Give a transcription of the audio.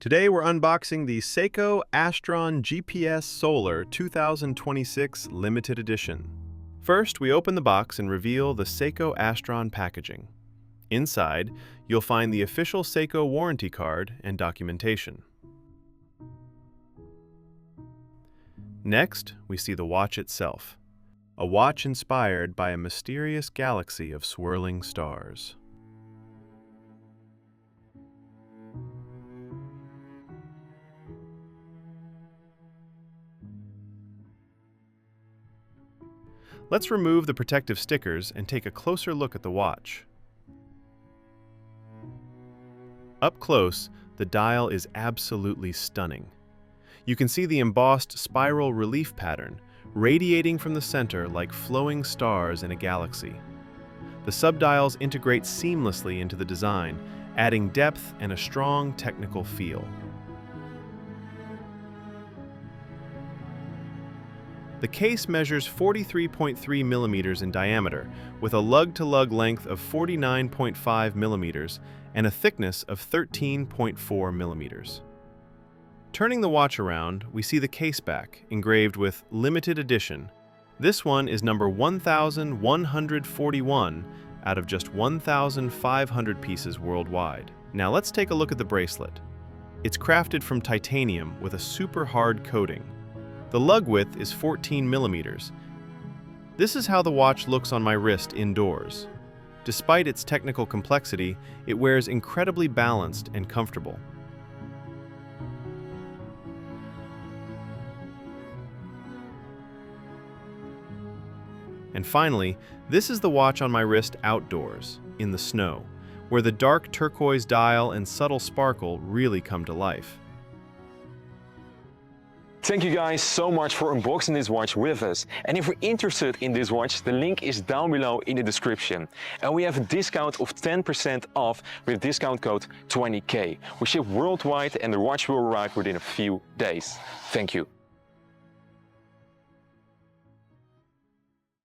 Today we're unboxing the Seiko Astron GPS Solar 2026 Limited Edition. First, we open the box and reveal the Seiko Astron packaging. Inside, you'll find the official Seiko warranty card and documentation. Next, we see the watch itself, a watch inspired by a mysterious galaxy of swirling stars. Let's remove the protective stickers and take a closer look at the watch. Up close, the dial is absolutely stunning. You can see the embossed spiral relief pattern radiating from the center like flowing stars in a galaxy. The subdials integrate seamlessly into the design, adding depth and a strong technical feel. The case measures 43.3 millimeters in diameter, with a lug-to-lug length of 49.5 millimeters and a thickness of 13.4 millimeters. Turning the watch around, we see the case back, engraved with Limited Edition. This one is number 1141 out of just 1,500 pieces worldwide. Now let's take a look at the bracelet. It's crafted from titanium with a super hard coating. The lug width is 14 millimeters. This is how the watch looks on my wrist indoors. Despite its technical complexity, it wears incredibly balanced and comfortable. And finally, this is the watch on my wrist outdoors, in the snow, where the dark turquoise dial and subtle sparkle really come to life. Thank you guys so much for unboxing this watch with us. And if you're interested in this watch, the link is down below in the description. And we have a discount of 10% off with discount code 20K. We ship worldwide and the watch will arrive within a few days. Thank you.